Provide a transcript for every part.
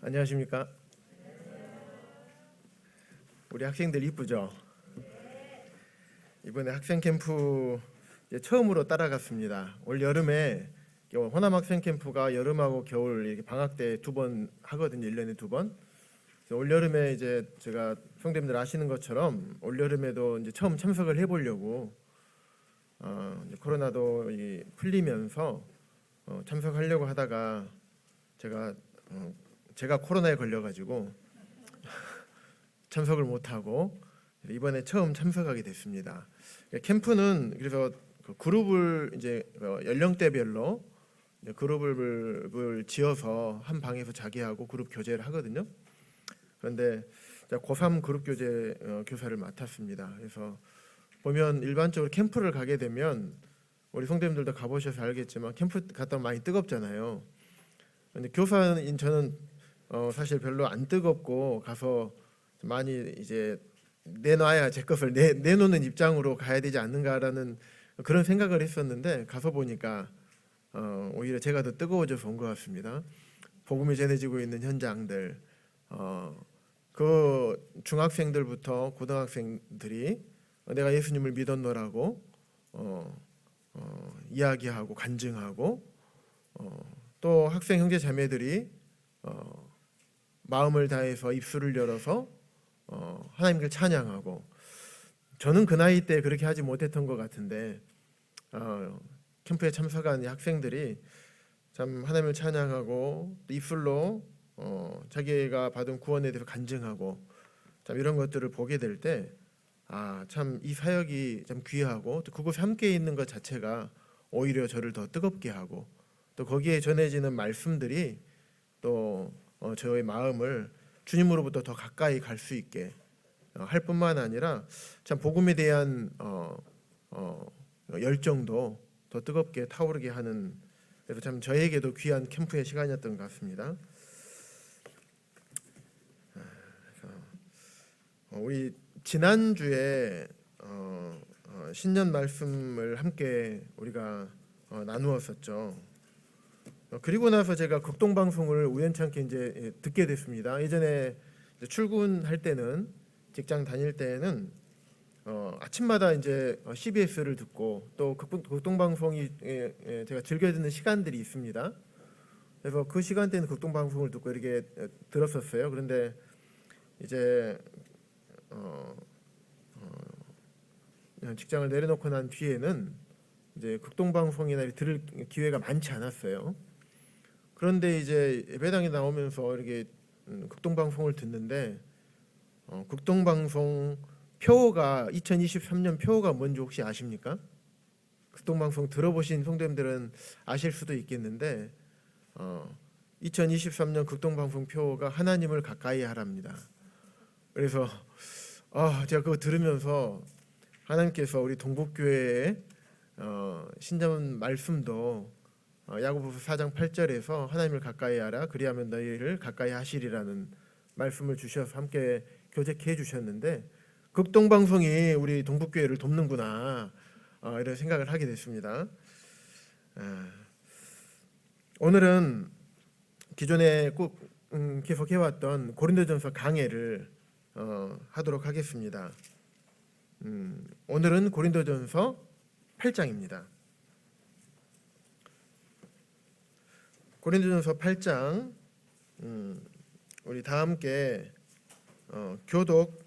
안녕하십니까? 우리 학생들 이쁘죠? 이번에 학생 캠프 이제 처음으로 따라갔습니다. 올 여름에 호남 학생 캠프가 여름하고 겨울 이렇게 방학 때 두 번 하거든요. 1년에 두 번. 그래서 올 여름에 이제 제가 성대님들 아시는 것처럼 올 여름에도 이제 처음 참석을 해보려고 이제 코로나도 풀리면서 참석하려고 하다가 제가 코로나에 걸려가지고 참석을 못하고 이번에 처음 참석하게 됐습니다. 캠프는 그래서 그 그룹을 이제 연령대별로 그룹을 지어서 한 방에서 자기하고 그룹 교제를 하거든요. 그런데 고3 그룹 교제 교사를 맡았습니다. 그래서 보면 일반적으로 캠프를 가게 되면 우리 성도님들도 가보셔서 알겠지만 캠프 갔다 오면 많이 뜨겁잖아요. 근데 교사인 저는 사실 별로 안 뜨겁고 가서 많이 이제 내놔야 제 것을 내놓는 입장으로 가야 되지 않는가라는 그런 생각을 했었는데 가서 보니까 오히려 제가 더 뜨거워져서 온 것 같습니다. 복음이 전해지고 있는 현장들, 그 중학생들부터 고등학생들이 내가 예수님을 믿었노라고 이야기하고 간증하고 또 학생 형제 자매들이 마음을 다해서 입술을 열어서 하나님을 찬양하고, 저는 그 나이 때 그렇게 하지 못했던 것 같은데 캠프에 참석한 학생들이 참 하나님을 찬양하고 입술로 자기가 받은 구원에 대해서 간증하고 참 이런 것들을 보게 될 때 참 이 사역이 참 귀하고 또 그곳에 함께 있는 것 자체가 오히려 저를 더 뜨겁게 하고 또 거기에 전해지는 말씀들이 또 저의 마음을 주님으로부터 더 가까이 갈 수 있게 할 뿐만 아니라 참 복음에 대한 열정도 더 뜨겁게 타오르게 하는, 그래서 참 저에게도 귀한 캠프의 시간이었던 것 같습니다. 우리 지난주에 신년 말씀을 함께 우리가 나누었었죠. 그리고 나서 제가 극동방송을 우연찮게 이제 듣게 됐습니다. 예전에 출근할 때는, 직장 다닐 때는 아침마다 이제 CBS를 듣고 또 극동방송이 제가 즐겨 듣는 시간들이 있습니다. 그래서 그 시간대는 극동방송을 듣고 이렇게 들었었어요. 그런데 이제 직장을 내려놓고 난 뒤에는 이제 극동방송이나 들을 기회가 많지 않았어요. 그런데 이제 예배당에 나오면서 이렇게 극동방송을 듣는데 극동방송 표어가 2023년 표어가 뭔지 혹시 아십니까? 극동방송 들어보신 성도님들은 아실 수도 있겠는데 2023년 극동방송 표어가 하나님을 가까이 하랍니다. 그래서 제가 그거 들으면서 하나님께서 우리 동국교회의 신전 말씀도 야고보서 4장 8절에서 하나님을 가까이 하라 그리하면 너희를 가까이 하시리라는 말씀을 주셔서 함께 교제해 주셨는데 극동방송이 우리 동국교회를 돕는구나 이런 생각을 하게 됐습니다. 오늘은 기존에 꼭 계속해왔던 고린도전서 강해를 하도록 하겠습니다. 오늘은 고린도전서 8장입니다. 고린도전서 8장 우리 다 함께 교독하도록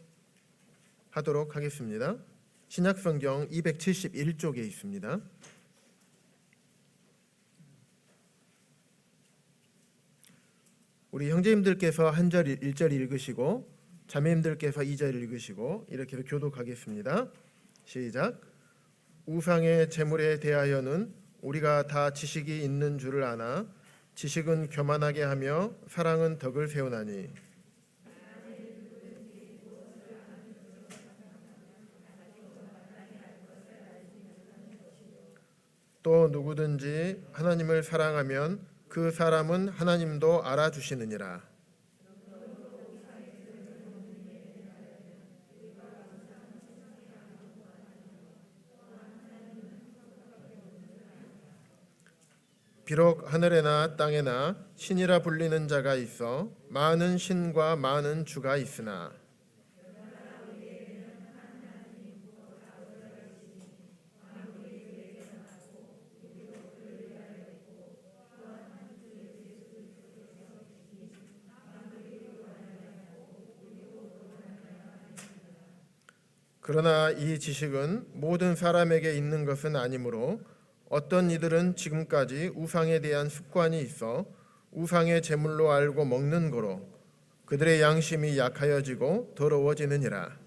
하겠습니다. 신약성경 271쪽에 있습니다. 우리 형제님들께서 한 절 1절 읽으시고 자매님들께서 2절 읽으시고 이렇게 해서 교독하겠습니다. 시작. 우상의 제물에 대하여는 우리가 다 지식이 있는 줄을 아나 지식은 교만하게 하며 사랑은 덕을 세우나니 또 누구든지 하나님을 사랑하면 그 사람은 하나님도 알아주시느니라. 비록 하늘에나 땅에나 신이라 불리는 자가 있어 많은 신과 많은 주가 있으나 그러나 이 지식은 모든 사람에게 있는 것은 아니므로 어떤 이들은 지금까지 우상에 대한 습관이 있어 우상의 제물로 알고 먹는 거로 그들의 양심이 약하여지고 더러워지느니라.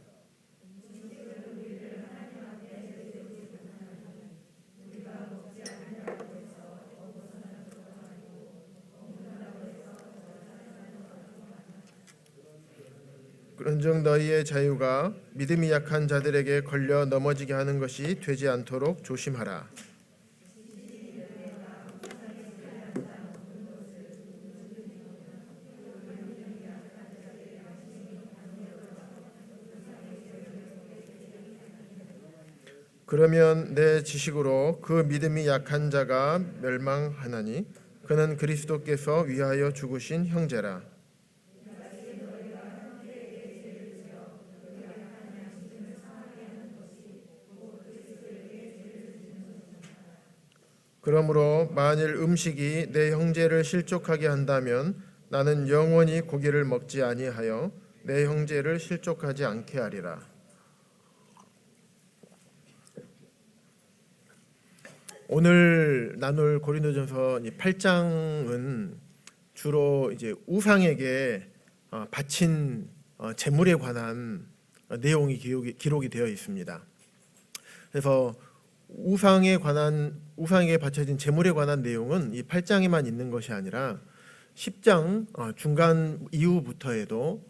그런즉 너희의 자유가 믿음이 약한 자들에게 걸려 넘어지게 하는 것이 되지 않도록 조심하라. 그러면 내 지식으로 그 믿음이 약한 자가 멸망하나니 그는 그리스도께서 위하여 죽으신 형제라. 그러므로 만일 음식이 내 형제를 실족하게 한다면 나는 영원히 고기를 먹지 아니하여 내 형제를 실족하지 않게 하리라. 오늘 나눌 고린도전서 8장은 주로 이제 우상에게 바친 제물에 관한 내용이 기록이 되어 있습니다. 그래서 우상에게 바쳐진 제물에 관한 내용은 이 8장에만 있는 것이 아니라 10장 중간 이후부터에도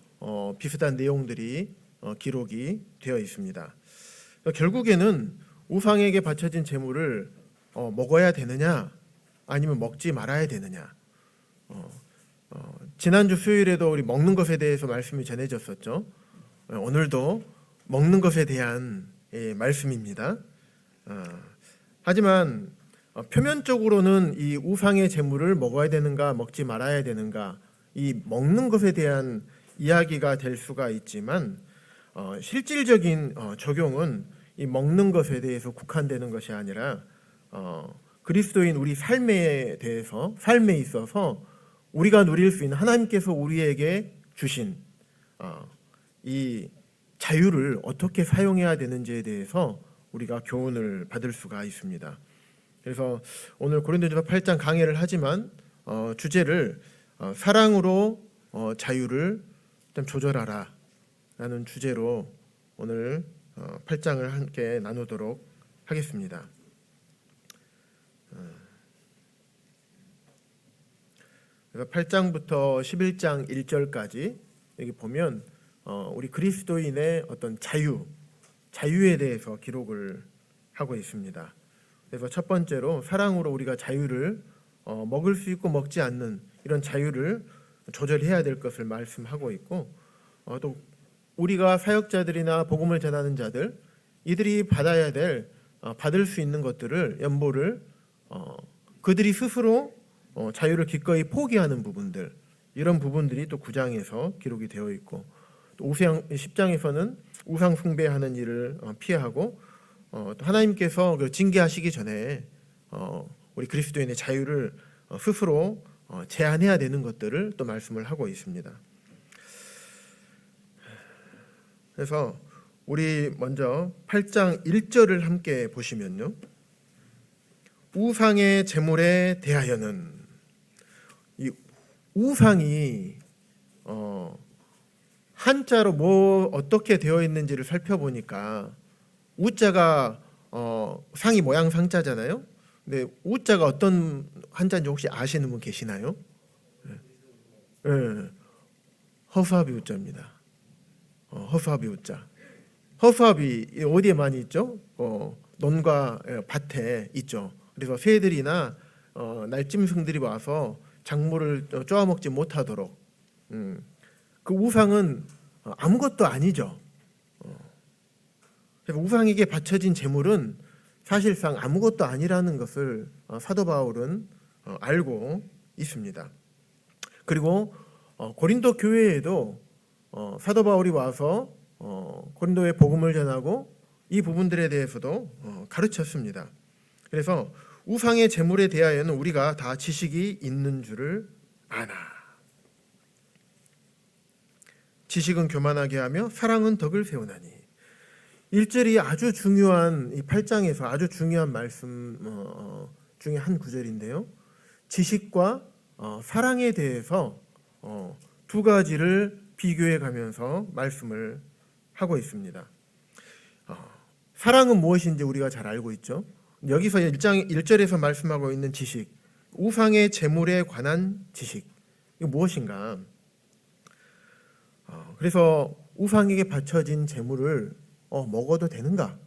비슷한 내용들이 기록이 되어 있습니다. 결국에는 우상에게 바쳐진 제물을 먹어야 되느냐 아니면 먹지 말아야 되느냐. 지난주 수요일에도 우리 먹는 것에 대해서 말씀이 전해졌었죠. 오늘도 먹는 것에 대한 말씀입니다. 하지만 표면적으로는 이 우상의 제물을 먹어야 되는가 먹지 말아야 되는가 이 먹는 것에 대한 이야기가 될 수가 있지만 실질적인 적용은 이 먹는 것에 대해서 국한되는 것이 아니라 그리스도인 우리 삶에 있어서 우리가 누릴 수 있는 하나님께서 우리에게 주신 이 자유를 어떻게 사용해야 되는지에 대해서 우리가 교훈을 받을 수가 있습니다. 그래서 오늘 고린도전서 8장 강해를 하지만 주제를 사랑으로 자유를 좀 조절하라 라는 주제로 오늘 8장을 함께 나누도록 하겠습니다. 그래서 8장부터 11장 1절까지 여기 보면 우리 그리스도인의 어떤 자유에 대해서 기록을 하고 있습니다. 그래서 첫 번째로 사랑으로 우리가 자유를 먹을 수 있고 먹지 않는 이런 자유를 조절해야 될 것을 말씀하고 있고 또 우리가 사역자들이나 복음을 전하는 자들 이들이 받을 수 있는 것들을 연보를 그들이 스스로 자유를 기꺼이 포기하는 부분들 이런 부분들이 또 9장에서 기록이 되어 있고 또 10장에서는 우상 숭배하는 일을 피하고 또 하나님께서 징계하시기 전에 우리 그리스도인의 자유를 스스로 제한해야 되는 것들을 또 말씀을 하고 있습니다. 그래서 우리 먼저 8장 1절을 함께 보시면요. 우상의 제물에 대하여는 이 우상이 한자로 어떻게 되어 있는지를 살펴보니까 우자가 상이 모양 상자잖아요. 근데 우자가 어떤 한자인지 혹시 아시는 분 계시나요? 네. 허수아비 우자입니다. 허수아비 우자. 허수아비 어디에 많이 있죠? 논과 밭에 있죠. 그래서 새들이나 날짐승들이 와서 작물을 쪼아먹지 못하도록 그 우상은 아무것도 아니죠. 그래서 우상에게 바쳐진 제물은 사실상 아무것도 아니라는 것을 사도 바울은 알고 있습니다. 그리고 고린도 교회에도 사도 바울이 와서 고린도에 복음을 전하고 이 부분들에 대해서도 가르쳤습니다. 그래서 우상의 제물에 대하여는 우리가 다 지식이 있는 줄을 아나. 지식은 교만하게 하며 사랑은 덕을 세우나니. 1절이 아주 중요한, 이 8장에서 아주 중요한 말씀 중에 한 구절인데요. 지식과 사랑에 대해서 두 가지를 비교해 가면서 말씀을 하고 있습니다. 사랑은 무엇인지 우리가 잘 알고 있죠. 여기서 1절에서 말씀하고 있는 지식, 우상의 제물에 관한 지식, 이거 무엇인가? 그래서 우상에게 바쳐진 제물을 먹어도 되는가?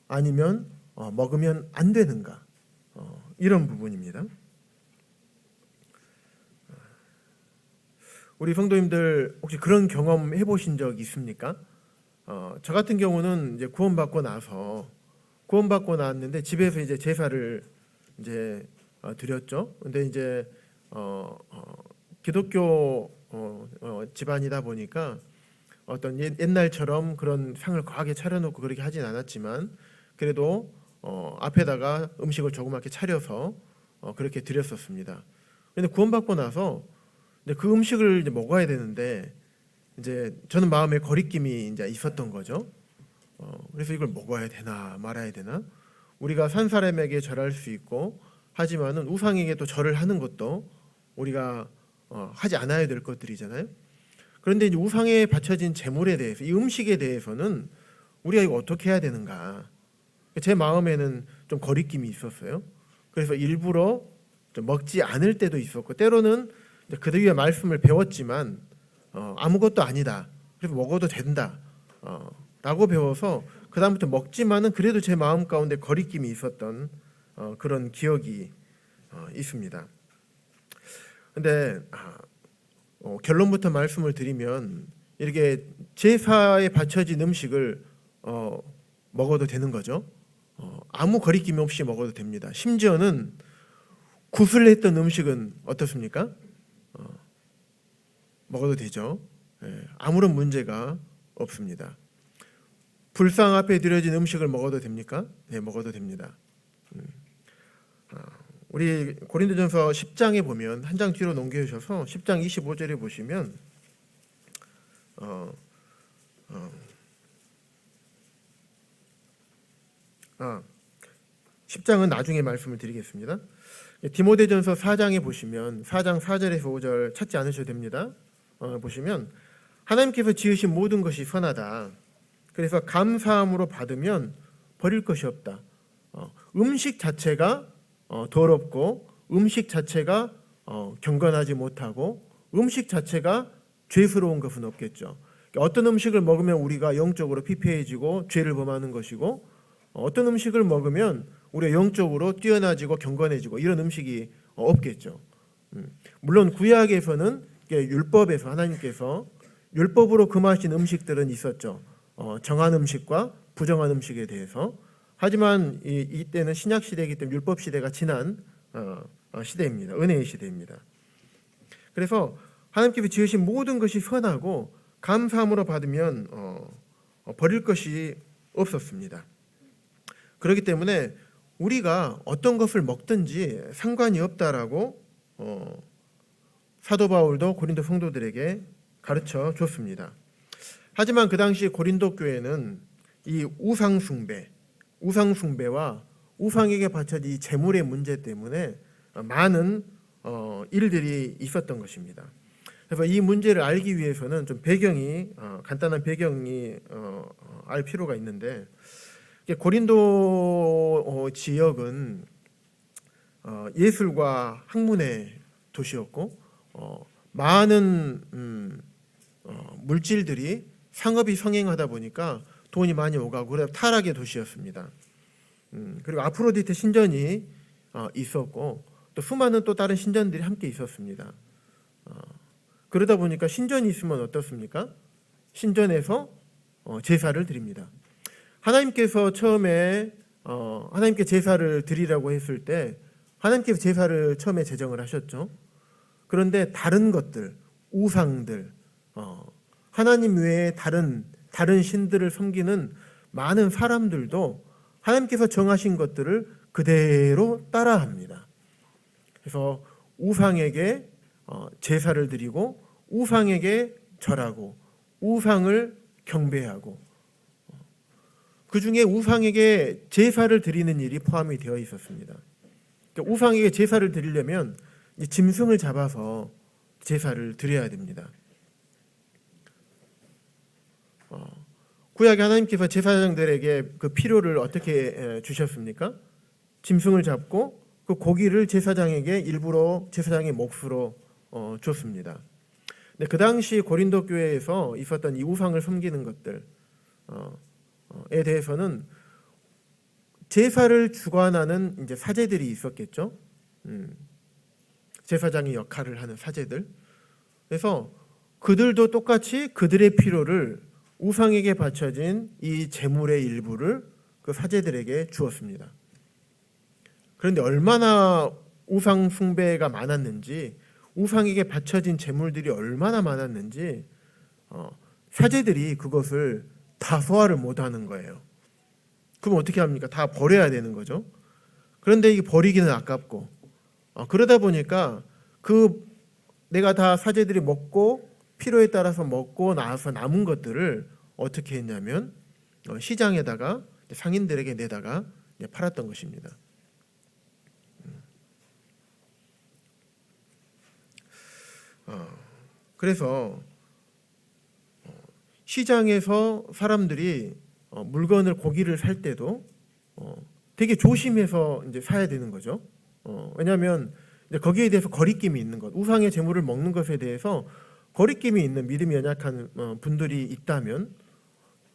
아니면 먹으면 안 되는가? 이런 부분입니다. 우리 성도님들 혹시 그런 경험 해보신 적 있습니까? 저 같은 경우는 이제 구원받고 나왔는데 집에서 이제 제사를 이제 드렸죠. 근데 이제 기독교 집안이다 보니까 어떤 옛날처럼 그런 상을 과하게 차려놓고 그렇게 하진 않았지만 그래도 앞에다가 음식을 조그맣게 차려서 그렇게 드렸었습니다. 근데 구원받고 나서 이제 그 음식을 이제 먹어야 되는데 이제 저는 마음에 거리낌이 이제 있었던 거죠. 그래서 이걸 먹어야 되나 말아야 되나? 우리가 산 사람에게 절할 수 있고 하지만은 우상에게 또 절을 하는 것도 우리가 하지 않아야 될 것들이잖아요. 그런데 이제 우상에 바쳐진 제물에 대해서, 이 음식에 대해서는 우리가 이거 어떻게 해야 되는가? 제 마음에는 좀 거리낌이 있었어요. 그래서 일부러 좀 먹지 않을 때도 있었고, 때로는 그들의 말씀을 배웠지만 아무것도 아니다. 그래서 먹어도 된다. 라고 배워서 그 다음부터 먹지만은 그래도 제 마음 가운데 거리낌이 있었던 그런 기억이 있습니다. 근데 결론부터 말씀을 드리면 이렇게 제사에 바쳐진 음식을 먹어도 되는 거죠. 아무 거리낌 없이 먹어도 됩니다. 심지어는 굿을 했던 음식은 어떻습니까? 먹어도 되죠. 아무런 문제가 없습니다. 불상 앞에 드려진 음식을 먹어도 됩니까? 네, 먹어도 됩니다. 우리 고린도전서 10장에 보면 한 장 뒤로 넘겨주셔서 10장 25절에 보시면 10장은 나중에 말씀을 드리겠습니다. 디모데전서 4장에 보시면 4장 4절에서 5절 찾지 않으셔도 됩니다. 보시면 하나님께서 지으신 모든 것이 선하다. 그래서 감사함으로 받으면 버릴 것이 없다. 음식 자체가 더럽고 음식 자체가 경건하지 못하고 음식 자체가 죄스러운 것은 없겠죠. 어떤 음식을 먹으면 우리가 영적으로 피폐해지고 죄를 범하는 것이고 어떤 음식을 먹으면 우리가 영적으로 뛰어나지고 경건해지고 이런 음식이 없겠죠. 물론 구약에서는 율법에서 하나님께서 율법으로 금하신 음식들은 있었죠. 정한 음식과 부정한 음식에 대해서. 하지만 이때는 신약 시대이기 때문에 율법 시대가 지난 시대입니다. 은혜의 시대입니다. 그래서 하나님께서 지으신 모든 것이 선하고 감사함으로 받으면 버릴 것이 없었습니다. 그렇기 때문에 우리가 어떤 것을 먹든지 상관이 없다라고 사도 바울도 고린도 성도들에게 가르쳐 줬습니다. 하지만 그 당시 고린도 교회는 이 우상 숭배와 우상에게 바쳐진 이 제물의 문제 때문에 많은 일들이 있었던 것입니다. 그래서 이 문제를 알기 위해서는 좀 간단한 배경이 알 필요가 있는데, 고린도 지역은 예술과 학문의 도시였고 많은 물질들이 상업이 성행하다 보니까 돈이 많이 오가고 그래서 타락의 도시였습니다. 그리고 아프로디테 신전이 있었고 또 수많은 또 다른 신전들이 함께 있었습니다. 그러다 보니까 신전이 있으면 어떻습니까? 신전에서 제사를 드립니다. 하나님께서 처음에 하나님께 제사를 드리라고 했을 때 하나님께서 제사를 처음에 제정을 하셨죠. 그런데 다른 것들, 우상들, 하나님 외에 다른 신들을 섬기는 많은 사람들도 하나님께서 정하신 것들을 그대로 따라합니다. 그래서 우상에게 제사를 드리고 우상에게 절하고 우상을 경배하고 그 중에 우상에게 제사를 드리는 일이 포함이 되어 있었습니다. 그러니까 우상에게 제사를 드리려면 짐승을 잡아서 제사를 드려야 됩니다. 구약의 하나님께서 제사장들에게 그 필요를 어떻게 주셨습니까? 짐승을 잡고 그 고기를 제사장에게 일부러 제사장의 몫으로 줬습니다. 근데 그 당시 고린도 교회에서 있었던 이 우상을 섬기는 것들에 대해서는 제사를 주관하는 이제 사제들이 있었겠죠. 제사장의 역할을 하는 사제들. 그래서 그들도 똑같이 그들의 필요를 우상에게 바쳐진 이 제물의 일부를 그 사제들에게 주었습니다. 그런데 얼마나 우상 숭배가 많았는지, 우상에게 바쳐진 제물들이 얼마나 많았는지 사제들이 그것을 다 소화를 못하는 거예요. 그럼 어떻게 합니까? 다 버려야 되는 거죠. 그런데 이게 버리기는 아깝고 그러다 보니까 그 내가 다 사제들이 먹고 필요에 따라서 먹고 나서 남은 것들을 어떻게 했냐면 시장에다가 상인들에게 내다가 팔았던 것입니다. 그래서 시장에서 사람들이 물건을 고기를 살 때도 되게 조심해서 이제 사야 되는 거죠. 왜냐하면 거기에 대해서 거리낌이 있는 것, 우상의 제물을 먹는 것에 대해서 거리낌이 있는 믿음이 연약한 분들이 있다면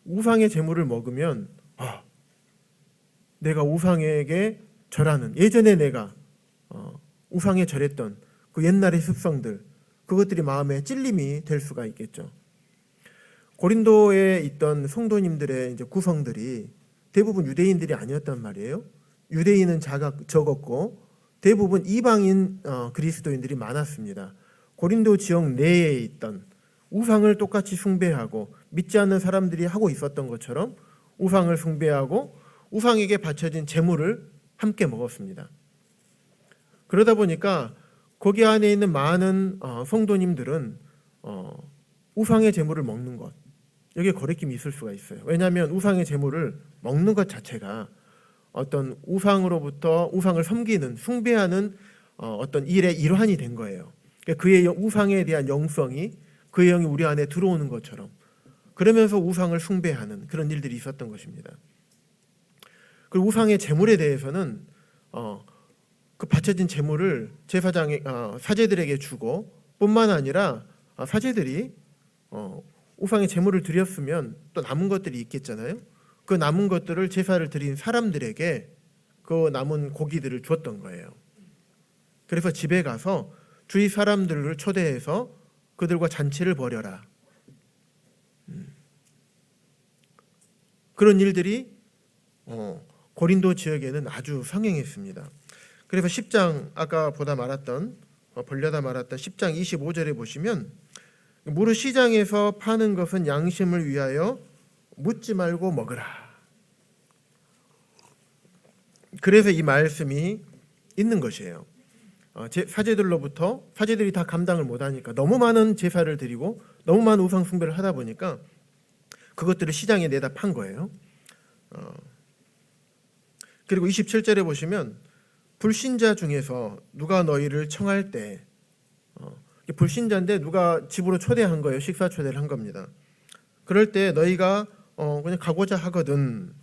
우상의 제물을 먹으면 내가 우상에게 절하는 예전에 내가 우상에 절했던 그 옛날의 습성들 그것들이 마음에 찔림이 될 수가 있겠죠. 고린도에 있던 성도님들의 이제 구성들이 대부분 유대인들이 아니었단 말이에요. 유대인은 적었고 대부분 이방인 그리스도인들이 많았습니다. 고린도 지역 내에 있던 우상을 똑같이 숭배하고 믿지 않는 사람들이 하고 있었던 것처럼 우상을 숭배하고 우상에게 바쳐진 제물을 함께 먹었습니다. 그러다 보니까 거기 안에 있는 많은 성도님들은 우상의 제물을 먹는 것 여기에 거리낌이 있을 수가 있어요. 왜냐하면 우상의 제물을 먹는 것 자체가 어떤 우상으로부터 우상을 섬기는 숭배하는 어떤 일의 일환이 된 거예요. 그의 우상에 대한 영성이 그의 영이 우리 안에 들어오는 것처럼 그러면서 우상을 숭배하는 그런 일들이 있었던 것입니다. 그리고 우상의 제물에 대해서는 그 바쳐진 제물을 제사장의 사제들에게 주고 뿐만 아니라 사제들이 우상의 제물을 드렸으면 또 남은 것들이 있겠잖아요. 그 남은 것들을 제사를 드린 사람들에게 그 남은 고기들을 줬던 거예요. 그래서 집에 가서 주위 사람들을 초대해서 그들과 잔치를 벌여라. 그런 일들이 고린도 지역에는 아주 성행했습니다. 그래서 10장 아까 벌려다 말았던 10장 25절에 보시면 무릇 시장에서 파는 것은 양심을 위하여 묻지 말고 먹으라. 그래서 이 말씀이 있는 것이에요. 사제들로부터 사제들이 다 감당을 못하니까 너무 많은 제사를 드리고 너무 많은 우상 숭배를 하다 보니까 그것들을 시장에 내다 판 거예요. 그리고 27절에 보시면 불신자 중에서 누가 너희를 청할 때 불신자인데 누가 집으로 초대한 거예요. 식사 초대를 한 겁니다. 그럴 때 너희가 그냥 가고자 하거든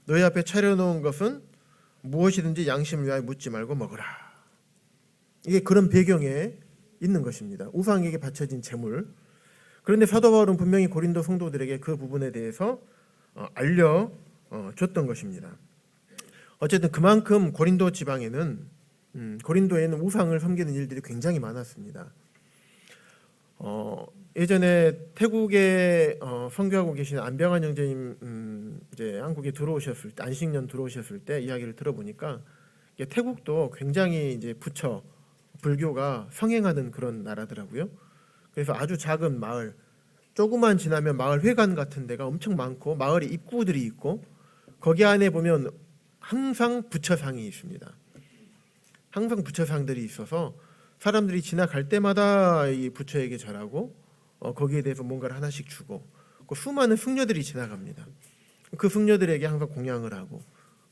너희 앞에 차려놓은 것은 무엇이든지 양심을 위하여 묻지 말고 먹으라. 이게 그런 배경에 있는 것입니다. 우상에게 바쳐진 제물. 그런데 사도 바울은 분명히 고린도 성도들에게 그 부분에 대해서 알려줬던 것입니다. 어쨌든 그만큼 고린도 지방에는 고린도에는 우상을 섬기는 일들이 굉장히 많았습니다. 예전에 태국에 선교하고 계신 안병환 형제님 이제 한국에 들어오셨을 때 안식년 들어오셨을 때 이야기를 들어보니까 태국도 굉장히 이제 부처 불교가 성행하는 그런 나라더라고요. 그래서 아주 작은 마을, 조금만 지나면 마을 회관 같은 데가 엄청 많고 마을에 입구들이 있고 거기 안에 보면 항상 부처상이 있습니다. 항상 부처상들이 있어서 사람들이 지나갈 때마다 이 부처에게 절하고 거기에 대해서 뭔가를 하나씩 주고 그 수많은 승려들이 지나갑니다. 그 승려들에게 항상 공양을 하고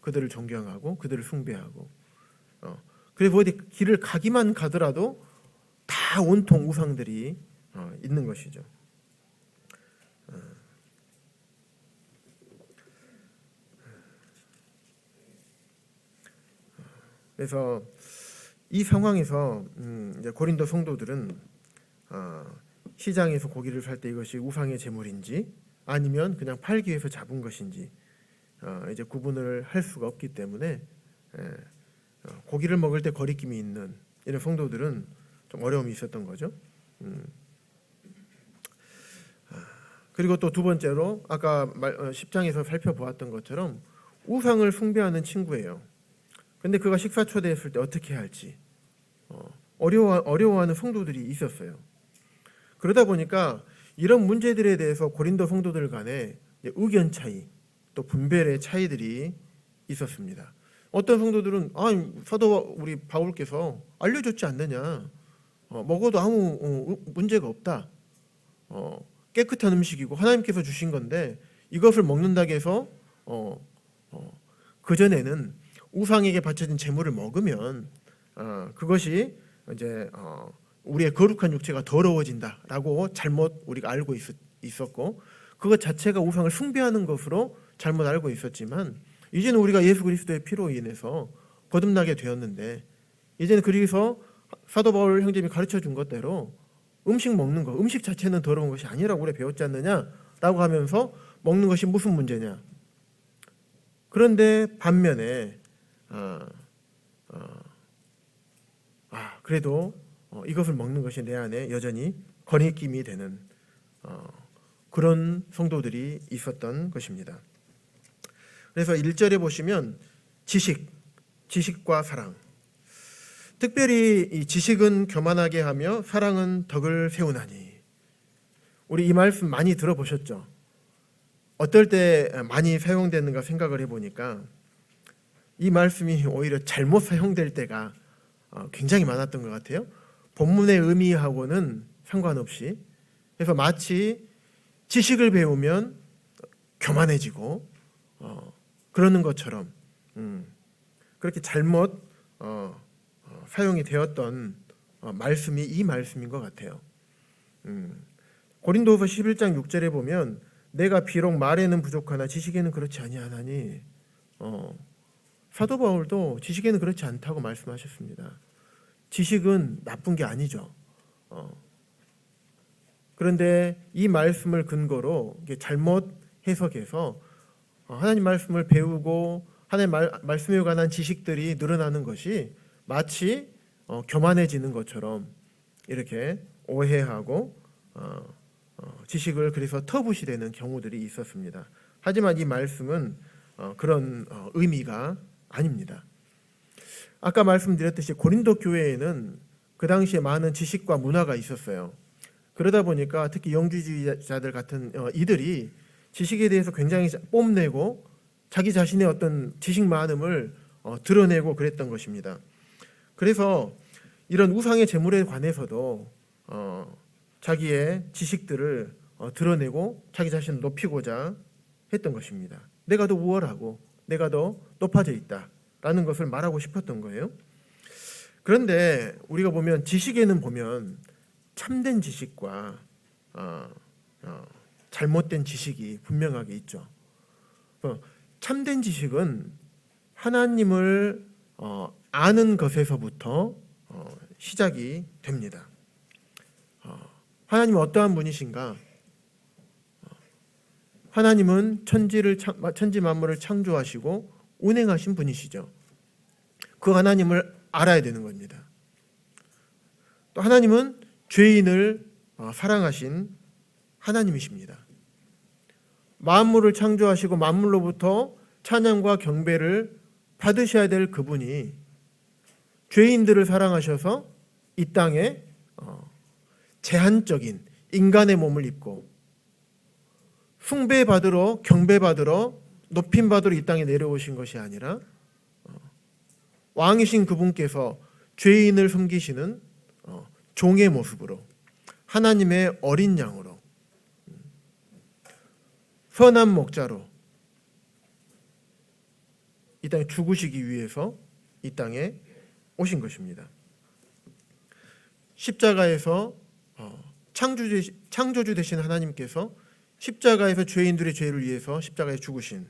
그들을 존경하고 그들을 숭배하고 그래서 어디 길을 가기만 가더라도 다 온통 우상들이 있는 것이죠. 그래서 이 상황에서 이제 고린도 성도들은 시장에서 고기를 살 때 이것이 우상의 제물인지 아니면 그냥 팔기 위해서 잡은 것인지 이제 구분을 할 수가 없기 때문에 고기를 먹을 때 거리낌이 있는 이런 성도들은 좀 어려움이 있었던 거죠. 그리고 또 두 번째로 아까 10장에서 살펴보았던 것처럼 우상을 숭배하는 친구예요. 근데 그가 식사 초대했을 때 어떻게 할지 어려워하는 성도들이 있었어요. 그러다 보니까 이런 문제들에 대해서 고린도 성도들 간에 의견 차이, 또 분별의 차이들이 있었습니다. 어떤 성도들은 사도 우리 바울께서 알려줬지 않느냐, 먹어도 아무 문제가 없다, 깨끗한 음식이고 하나님께서 주신 건데 이것을 먹는다고 해서 그전에는 우상에게 바쳐진 제물을 먹으면 그것이 이제 우리의 거룩한 육체가 더러워진다라고 잘못 우리가 알고 있었고 그것 자체가 우상을 숭배하는 것으로 잘못 알고 있었지만 이제는 우리가 예수 그리스도의 피로 인해서 거듭나게 되었는데 이제는 그래서 사도 바울 형제님이 가르쳐 준 것대로 음식 먹는 거, 음식 자체는 더러운 것이 아니라고 우리 배웠지 않느냐라고 하면서 먹는 것이 무슨 문제냐. 그런데 반면에 그래도 이것을 먹는 것이 내 안에 여전히 거리낌이 되는 그런 성도들이 있었던 것입니다. 그래서 1절에 보시면 지식과 사랑. 특별히 이 지식은 교만하게 하며 사랑은 덕을 세우나니. 우리 이 말씀 많이 들어보셨죠? 어떨 때 많이 사용되는가 생각을 해보니까 이 말씀이 오히려 잘못 사용될 때가 굉장히 많았던 것 같아요. 본문의 의미하고는 상관없이. 그래서 마치 지식을 배우면 교만해지고 그러는 것처럼 그렇게 잘못 사용이 되었던 말씀이 이 말씀인 것 같아요. 고린도후서 11장 6절에 보면 내가 비록 말에는 부족하나 지식에는 그렇지 아니하나니 사도 바울도 지식에는 그렇지 않다고 말씀하셨습니다. 지식은 나쁜 게 아니죠. 그런데 이 말씀을 근거로 잘못 해석해서 하나님 말씀을 배우고 하나님 말씀에 관한 지식들이 늘어나는 것이 마치 교만해지는 것처럼 이렇게 오해하고 지식을 그래서 터부시되는 경우들이 있었습니다. 하지만 이 말씀은 그런 의미가 아닙니다. 아까 말씀드렸듯이 고린도 교회에는 그 당시에 많은 지식과 문화가 있었어요. 그러다 보니까 특히 영주주의자들 같은 이들이 지식에 대해서 굉장히 뽐내고 자기 자신의 어떤 지식 많음을 드러내고 그랬던 것입니다. 그래서 이런 우상의 제물에 관해서도 자기의 지식들을 드러내고 자기 자신을 높이고자 했던 것입니다. 내가 더 우월하고 내가 더 높아져 있다라는 것을 말하고 싶었던 거예요. 그런데 우리가 보면 지식에는 보면 참된 지식과 잘못된 지식이 분명하게 있죠. 참된 지식은 하나님을 아는 것에서부터 시작이 됩니다. 하나님은 어떠한 분이신가? 하나님은 천지 만물을 창조하시고 운행하신 분이시죠. 그 하나님을 알아야 되는 겁니다. 또 하나님은 죄인을 사랑하신 하나님이십니다. 만물을 창조하시고 만물로부터 찬양과 경배를 받으셔야 될 그분이 죄인들을 사랑하셔서 이 땅에 제한적인 인간의 몸을 입고 숭배받으러 경배받으러 높임받으러 이 땅에 내려오신 것이 아니라 왕이신 그분께서 죄인을 섬기시는 종의 모습으로 하나님의 어린 양으로 선한 목자로 이 땅에 죽으시기 위해서 이 땅에 오신 것입니다. 십자가에서 창조주 되신 하나님께서 십자가에서 죄인들의 죄를 위해서 십자가에 죽으신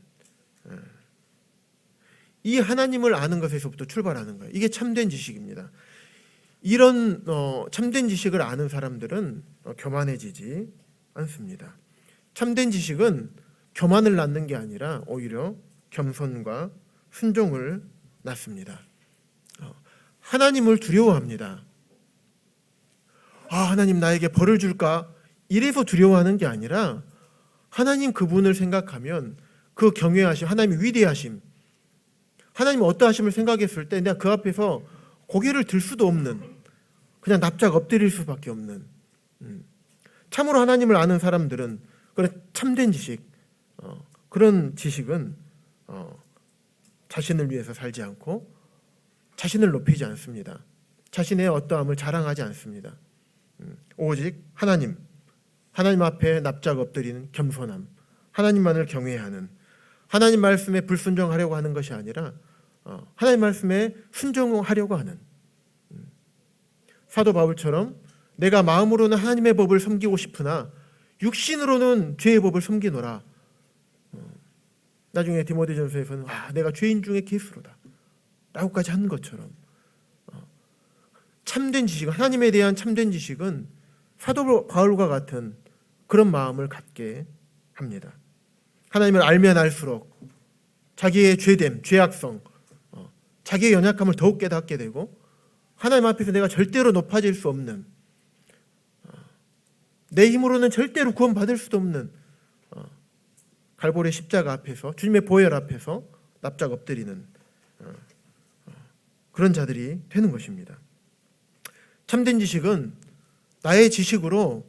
이 하나님을 아는 것에서부터 출발하는 거예요. 이게 참된 지식입니다. 이런 참된 지식을 아는 사람들은 교만해지지 않습니다. 참된 지식은 교만을 낳는 게 아니라 오히려 겸손과 순종을 낳습니다. 하나님을 두려워합니다. 하나님 나에게 벌을 줄까? 이래서 두려워하는 게 아니라 하나님 그분을 생각하면 그 경외하심, 하나님의 위대하심, 하나님 어떠하심을 생각했을 때 내가 그 앞에서 고개를 들 수도 없는, 그냥 납작 엎드릴 수밖에 없는, 참으로 하나님을 아는 사람들은 그런 참된 지식, 그런 지식은 자신을 위해서 살지 않고 자신을 높이지 않습니다. 자신의 어떠함을 자랑하지 않습니다. 오직 하나님 앞에 납작 엎드리는 겸손함, 하나님만을 경외하는, 하나님 말씀에 불순종하려고 하는 것이 아니라 하나님 말씀에 순종하려고 하는, 사도 바울처럼 내가 마음으로는 하나님의 법을 섬기고 싶으나 육신으로는 죄의 법을 섬기노라. 나중에 디모데전서에서는 내가 죄인 중에 괴수로다 라고까지 하는 것처럼 참된 지식, 하나님에 대한 참된 지식은 사도 바울과 같은 그런 마음을 갖게 합니다. 하나님을 알면 알수록 자기의 죄됨, 죄악성, 자기의 연약함을 더욱 깨닫게 되고 하나님 앞에서 내가 절대로 높아질 수 없는, 내 힘으로는 절대로 구원받을 수도 없는 갈보리 십자가 앞에서, 주님의 보혈 앞에서 납작 엎드리는 그런 자들이 되는 것입니다. 참된 지식은 나의 지식으로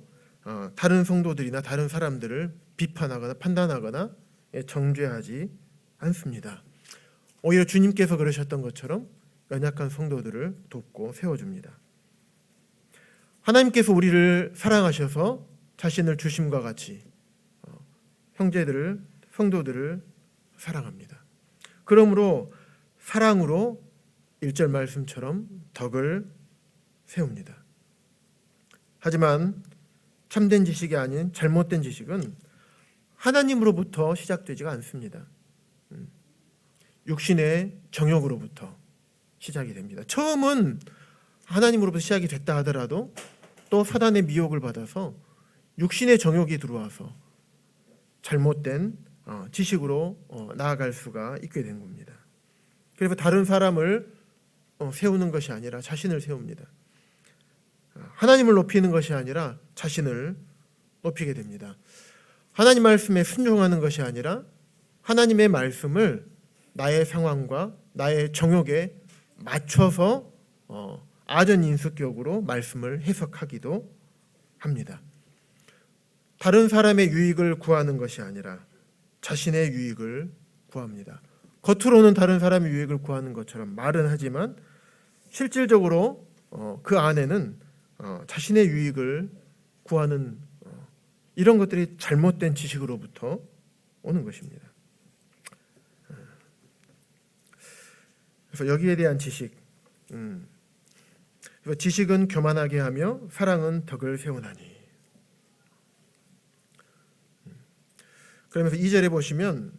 다른 성도들이나 다른 사람들을 비판하거나 판단하거나 정죄하지 않습니다. 오히려 주님께서 그러셨던 것처럼 연약한 성도들을 돕고 세워줍니다. 하나님께서 우리를 사랑하셔서 자신을 주심과 같이 형제들을, 성도들을 사랑합니다. 그러므로 사랑으로 1절 말씀처럼 덕을 세웁니다. 하지만 참된 지식이 아닌 잘못된 지식은 하나님으로부터 시작되지가 않습니다. 육신의 정욕으로부터 시작이 됩니다. 처음은 하나님으로부터 시작이 됐다 하더라도 또 사단의 미혹을 받아서 육신의 정욕이 들어와서 잘못된 지식으로 나아갈 수가 있게 된 겁니다. 그래서 다른 사람을 세우는 것이 아니라 자신을 세웁니다. 하나님을 높이는 것이 아니라 자신을 높이게 됩니다. 하나님 말씀에 순종하는 것이 아니라 하나님의 말씀을 나의 상황과 나의 정욕에 맞춰서 아전인수격으로 말씀을 해석하기도 합니다. 다른 사람의 유익을 구하는 것이 아니라 자신의 유익을 구합니다. 겉으로는 다른 사람의 유익을 구하는 것처럼 말은 하지만 실질적으로 그 안에는 자신의 유익을 구하는 이런 것들이 잘못된 지식으로부터 오는 것입니다. 그래서 여기에 대한 지식, 지식은 교만하게 하며 사랑은 덕을 세우나니. 그러면서 2절에 보시면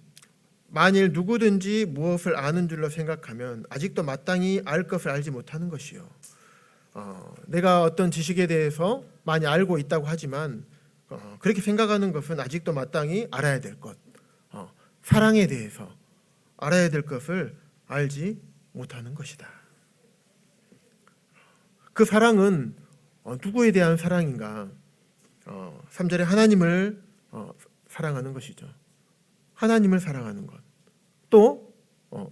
만일 누구든지 무엇을 아는 줄로 생각하면 아직도 마땅히 알 것을 알지 못하는 것이요. 내가 어떤 지식에 대해서 많이 알고 있다고 하지만 그렇게 생각하는 것은 아직도 마땅히 알아야 될 것, 사랑에 대해서 알아야 될 것을 알지 못하는 것이다. 그 사랑은 누구에 대한 사랑인가? 3절에 하나님을 사랑하는 것이죠. 하나님을 사랑하는 것, 또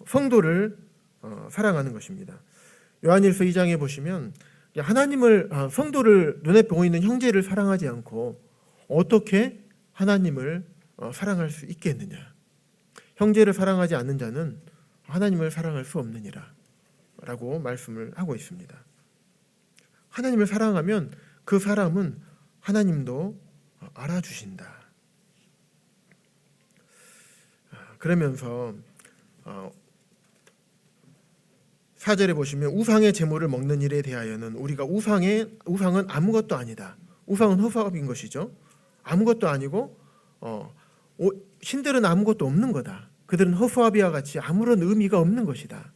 성도를 사랑하는 것입니다. 요한일서 2장에 보시면 하나님을 성도를 눈에 보이는 형제를 사랑하지 않고 어떻게 하나님을 사랑할 수 있겠느냐. 형제를 사랑하지 않는 자는 하나님을 사랑할 수 없느니라 라고 말씀을 하고 있습니다. 하나님을 사랑하면 그 사람은 하나님도 알아주신다. 그러면서 4절에 보시면 우상의 제물을 먹는 일에 대하여는 우리가 우상은 아무것도 아니다. 우상은 허수아비인 것이죠. 아무것도 아니고 신들은 아무것도 없는 거다. 그들은 허수아비와 같이 아무런 의미가 없는 것이다.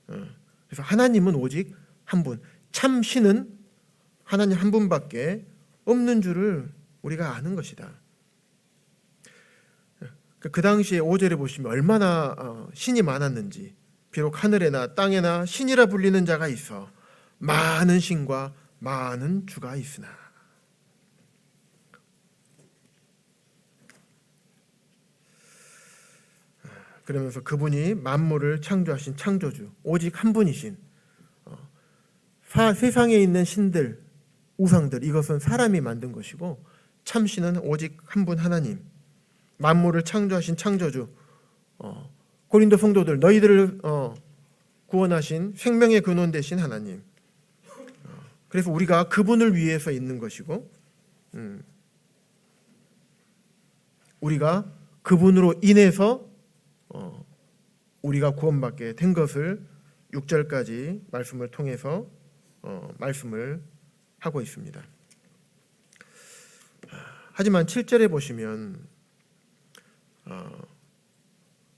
그래서 하나님은 오직 한 분, 참 신은 하나님 한 분밖에 없는 줄을 우리가 아는 것이다. 그 당시에 5절에 보시면 얼마나 신이 많았는지, 비록 하늘에나 땅에나 신이라 불리는 자가 있어 많은 신과 많은 주가 있으나. 그러면서 그분이 만물을 창조하신 창조주, 오직 한 분이신, 세상에 있는 신들, 우상들, 이것은 사람이 만든 것이고 참신은 오직 한 분 하나님, 만물을 창조하신 창조주, 고린도 성도들, 너희들을 구원하신 생명의 근원 되신 하나님. 그래서 우리가 그분을 위해서 있는 것이고, 우리가 그분으로 인해서 우리가 구원받게 된 것을 6절까지 말씀을 통해서 말씀을 하고 있습니다. 하지만 7절에 보시면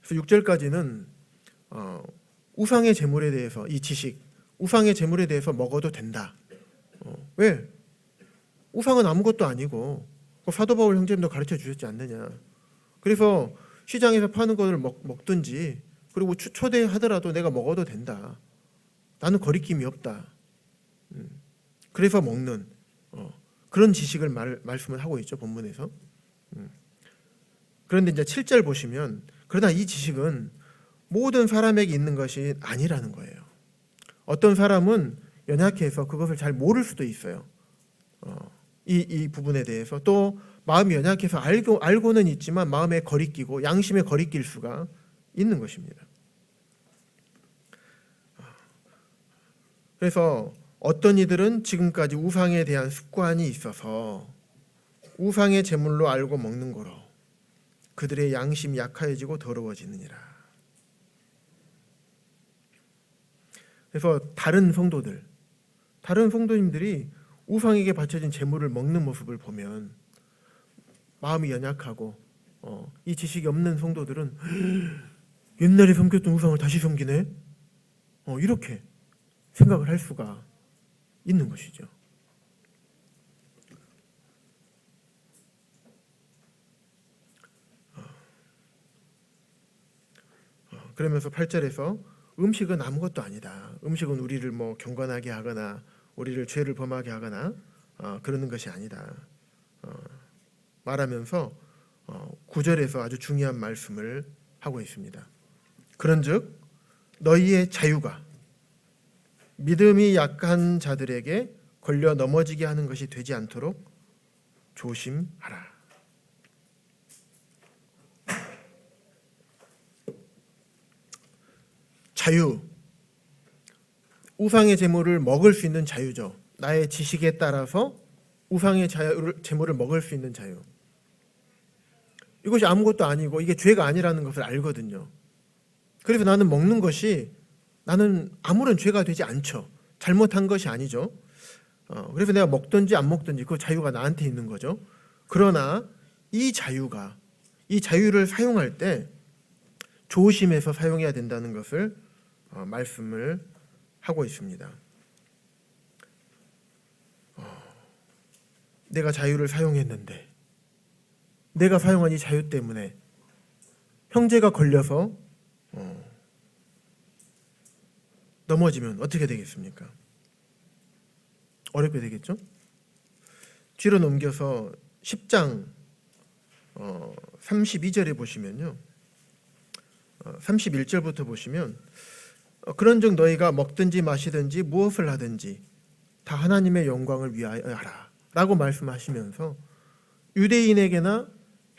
6절까지는 우상의 제물에 대해서, 이 지식, 우상의 제물에 대해서 먹어도 된다. 왜? 우상은 아무것도 아니고 사도 바울 형제님도 가르쳐 주셨지 않느냐. 그래서 시장에서 파는 것을 먹든지, 그리고 초대하더라도 내가 먹어도 된다. 나는 거리낌이 없다. 그래서 먹는 그런 지식을 말씀을 하고 있죠, 본문에서. 그런데 이제 7절 보시면, 그러나 이 지식은 모든 사람에게 있는 것이 아니라는 거예요. 어떤 사람은 연약해서 그것을 잘 모를 수도 있어요. 이 부분에 대해서. 또 마음이 연약해서 알고는 있지만 마음에 거리끼고 양심에 거리낄 수가 있는 것입니다. 그래서 어떤 이들은 지금까지 우상에 대한 습관이 있어서 우상의 제물로 알고 먹는 거로 그들의 양심이 약해지고 더러워지느니라. 그래서 다른 성도님들이 우상에게 바쳐진 제물을 먹는 모습을 보면 마음이 연약하고 이 지식이 없는 성도들은 옛날에 섬겼던 우상을 다시 섬기네? 이렇게 생각을 할 수가 있는 것이죠. 그러면서 8절에서 음식은 아무것도 아니다. 음식은 우리를 경건하게 하거나 우리를 죄를 범하게 하거나 그러는 것이 아니다. 말하면서 9절에서 아주 중요한 말씀을 하고 있습니다. 그런즉 너희의 자유가 믿음이 약한 자들에게 걸려 넘어지게 하는 것이 되지 않도록 조심하라. 자유, 우상의 제물을 먹을 수 있는 자유죠. 나의 지식에 따라서 우상의 제물을 먹을 수 있는 자유. 이것이 아무것도 아니고 이게 죄가 아니라는 것을 알거든요. 그래서 나는 먹는 것이 나는 아무런 죄가 되지 않죠. 잘못한 것이 아니죠. 그래서 내가 먹든지 안 먹든지 그 자유가 나한테 있는 거죠. 그러나 이 자유를 사용할 때 조심해서 사용해야 된다는 것을 말씀을 하고 있습니다. 내가 자유를 사용했는데 내가 사용한 이 자유 때문에 형제가 걸려서 넘어지면 어떻게 되겠습니까? 어렵게 되겠죠? 뒤로 넘겨서 10장 32절에 보시면요, 31절부터 보시면 그런즉 너희가 먹든지 마시든지 무엇을 하든지 다 하나님의 영광을 위하여 하라 라고 말씀하시면서 유대인에게나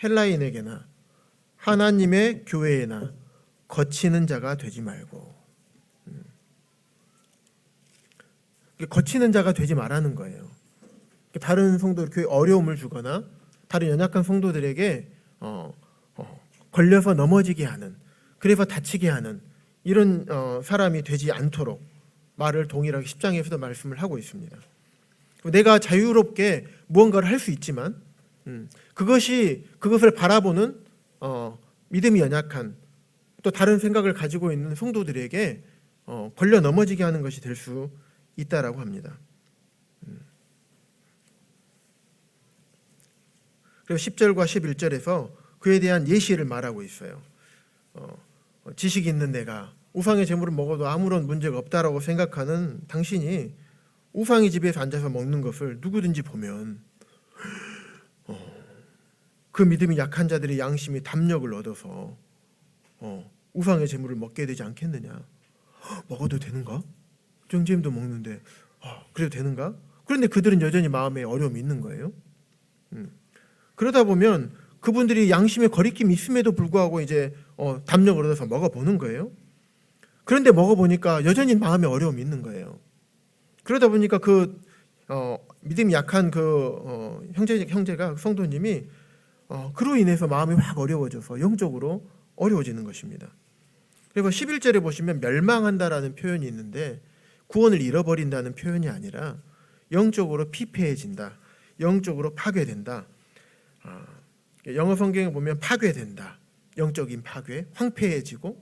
헬라인에게나 하나님의 교회에나 거치는 자가 되지 말고, 거치는 자가 되지 말라는 거예요. 다른 성도, 교회 어려움을 주거나 다른 연약한 성도들에게 걸려서 넘어지게 하는, 그래서 다치게 하는 이런 사람이 되지 않도록 말을 동일하게 10장에서도 말씀을 하고 있습니다. 내가 자유롭게 무언가를 할 수 있지만 그것을 바라보는 믿음이 연약한 또 다른 생각을 가지고 있는 성도들에게 걸려 넘어지게 하는 것이 될 수 있다라고 합니다. 그리고 10절과 11절에서 그에 대한 예시를 말하고 있어요. 지식이 있는 내가 우상의 제물을 먹어도 아무런 문제가 없다라고 생각하는 당신이 우상의 집에서 앉아서 먹는 것을 누구든지 보면 그 믿음이 약한 자들의 양심이 담력을 얻어서 우상의 제물을 먹게 되지 않겠느냐. 먹어도 되는가? 정제임도 먹는데 그래도 되는가? 그런데 그들은 여전히 마음에 어려움이 있는 거예요. 그러다 보면 그분들이 양심의 거리낌이 있음에도 불구하고 이제 담력을 얻어서 먹어보는 거예요. 그런데 먹어보니까 여전히 마음에 어려움이 있는 거예요. 그러다 보니까 그 믿음이 약한 그 형제가 성도님이 그로 인해서 마음이 확 어려워져서 영적으로 어려워지는 것입니다. 그리고 11절에 보시면 멸망한다라는 표현이 있는데 구원을 잃어버린다는 표현이 아니라 영적으로 피폐해진다, 영적으로 파괴된다. 영어 성경에 보면 파괴된다, 영적인 파괴, 황폐해지고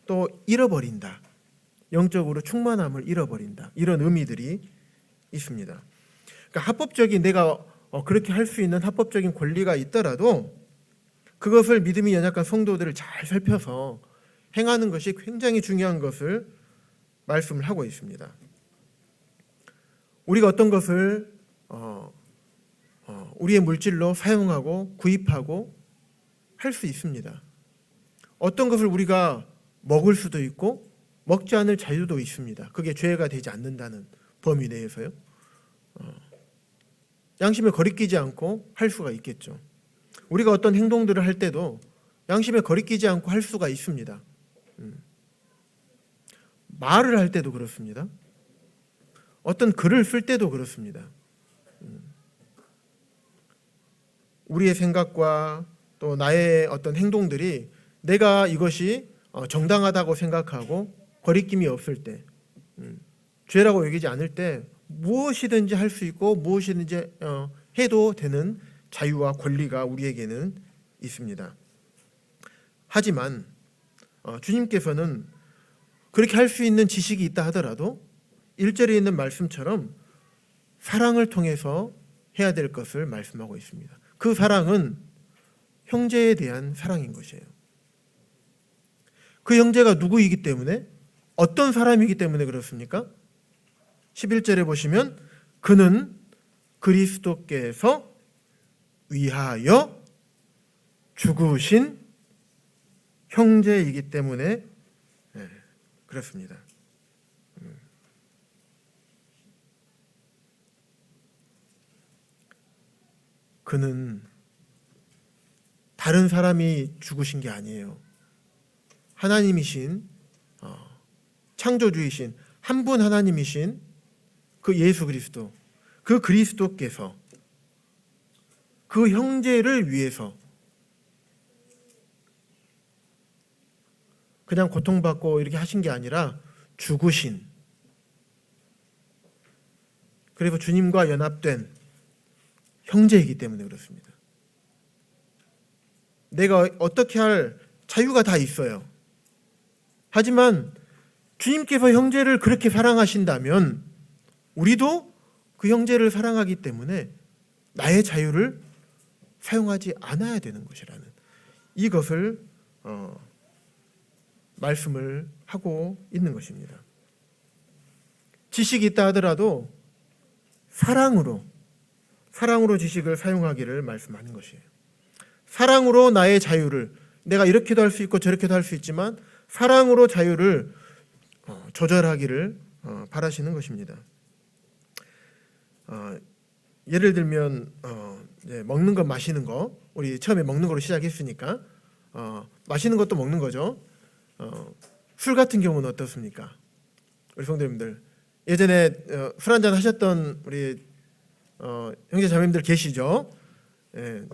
또 잃어버린다, 영적으로 충만함을 잃어버린다, 이런 의미들이 있습니다. 그러니까 합법적인 내가 그렇게 할 수 있는 합법적인 권리가 있더라도 그것을 믿음이 연약한 성도들을 잘 살펴서 행하는 것이 굉장히 중요한 것을 말씀을 하고 있습니다. 우리가 어떤 것을 우리의 물질로 사용하고 구입하고 할 수 있습니다. 어떤 것을 우리가 먹을 수도 있고 먹지 않을 자유도 있습니다. 그게 죄가 되지 않는다는 범위 내에서요. 양심에 거리끼지 않고 할 수가 있겠죠. 우리가 어떤 행동들을 할 때도 양심에 거리끼지 않고 할 수가 있습니다. 말을 할 때도 그렇습니다. 어떤 글을 쓸 때도 그렇습니다. 우리의 생각과 또 나의 어떤 행동들이 내가 이것이 정당하다고 생각하고 거리낌이 없을 때, 죄라고 여기지 않을 때 무엇이든지 할 수 있고 무엇이든지 해도 되는 자유와 권리가 우리에게는 있습니다. 하지만 주님께서는 그렇게 할 수 있는 지식이 있다 하더라도 1절에 있는 말씀처럼 사랑을 통해서 해야 될 것을 말씀하고 있습니다. 그 사랑은 형제에 대한 사랑인 것이에요. 그 형제가 누구이기 때문에, 어떤 사람이기 때문에 그렇습니까? 11절에 보시면 그는 그리스도께서 위하여 죽으신 형제이기 때문에 그렇습니다. 그는 다른 사람이 죽으신 게 아니에요. 하나님이신 창조주이신 한 분 하나님이신 그 예수 그리스도, 그 그리스도께서 그 형제를 위해서 그냥 고통받고 이렇게 하신 게 아니라 죽으신, 그리고 주님과 연합된 형제이기 때문에 그렇습니다. 내가 어떻게 할 자유가 다 있어요. 하지만 주님께서 형제를 그렇게 사랑하신다면 우리도 그 형제를 사랑하기 때문에 나의 자유를 사용하지 않아야 되는 것이라는 이것을 말씀을 하고 있는 것입니다. 지식이 있다 하더라도 사랑으로 지식을 사용하기를 말씀하는 것이에요. 사랑으로 나의 자유를, 내가 이렇게도 할 수 있고 저렇게도 할 수 있지만 사랑으로 자유를 조절하기를 바라시는 것입니다. 예를 들면 먹는 것, 마시는 거, 우리 처음에 먹는 거로 시작했으니까 마시는 것도 먹는 거죠. 술 같은 경우는 어떻습니까? 우리 성도님들 예전에 술 한잔 하셨던 우리 형제 자매님들 계시죠? 예,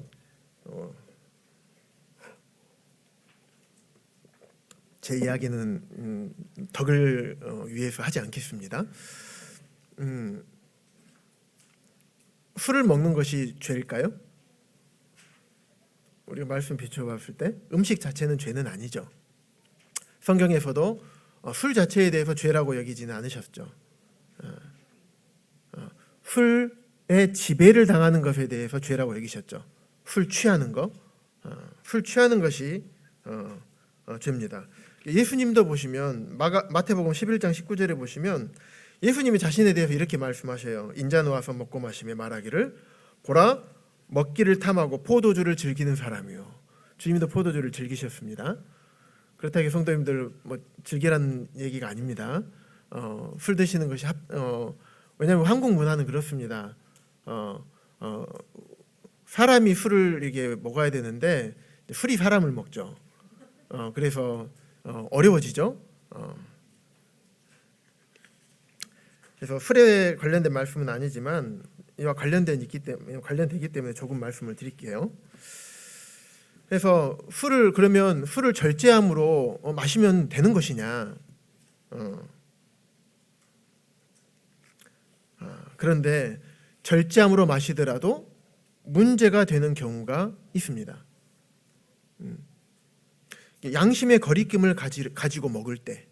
제 이야기는 덕을 위해서 하지 않겠습니다. 술을 먹는 것이 죄일까요? 우리가 말씀 비춰봤을 때 음식 자체는 죄는 아니죠. 성경에서도 술 자체에 대해서 죄라고 여기지는 않으셨죠. 술에 지배를 당하는 것에 대해서 죄라고 여기셨죠. 술 취하는 거, 술 취하는 것이 죄입니다. 예수님도 보시면 마태복음 11장 19절에 보시면 예수님이 자신에 대해서 이렇게 말씀하셔요. 인자는 와서 먹고 마시며 말하기를 보라 먹기를 탐하고 포도주를 즐기는 사람이요. 주님도 포도주를 즐기셨습니다. 그렇다고 성도님들 뭐 즐기라는 얘기가 아닙니다. 술 드시는 것이 왜냐하면 한국 문화는 그렇습니다. 사람이 술을 이게 먹어야 되는데 술이 사람을 먹죠. 그래서 어려워지죠. 그래서 술에 관련된 말씀은 아니지만 이와 관련되기 때문에 조금 말씀을 드릴게요. 그래서 그러면 술을 절제함으로 마시면 되는 것이냐? 그런데 절제함으로 마시더라도 문제가 되는 경우가 있습니다. 양심의 거리낌을 가지고 먹을 때,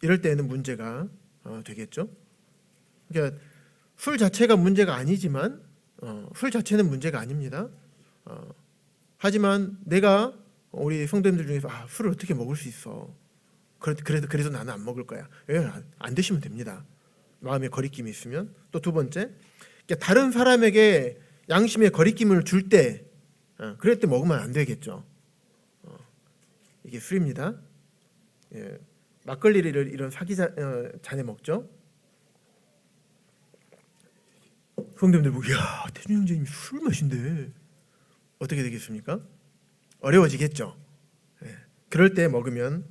이럴 때에는 문제가 되겠죠. 그러니까 술 자체가 문제가 아니지만 술 자체는 문제가 아닙니다. 하지만 내가 우리 성도님들 중에서 술을 어떻게 먹을 수 있어? 그래도 나는 안 먹을 거야. 안 드시면 됩니다. 마음에 거리낌이 있으면. 또 두 번째, 다른 사람에게 양심의 거리낌을 줄 때, 그럴 때 먹으면 안 되겠죠. 이게 술입니다. 예, 막걸리를 이런 사기 잔에 먹죠. 성도님들 보기, 야, 태준 형제님이 술 마신대. 어떻게 되겠습니까? 어려워지겠죠. 예, 그럴 때 먹으면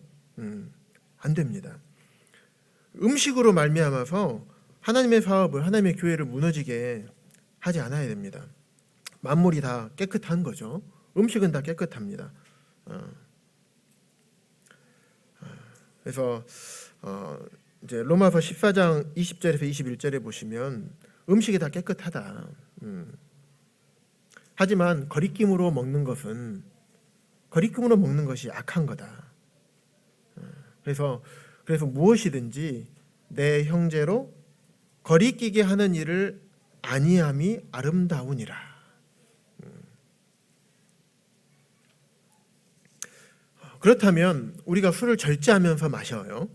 안 됩니다. 음식으로 말미암아서 하나님의 사업을, 하나님의 교회를 무너지게 하지 않아야 됩니다. 만물이 다 깨끗한 거죠. 음식은 다 깨끗합니다. 그래서 이제 로마서 14장 20절에서 21절에 보시면 음식이 다 깨끗하다. 하지만 거리낌으로 먹는 것이 악한 거다. 그래서 무엇이든지 내 형제로 거리끼게 하는 일을 아니함이 아름다우니라. 그렇다면 우리가 술을 절제하면서 마셔요.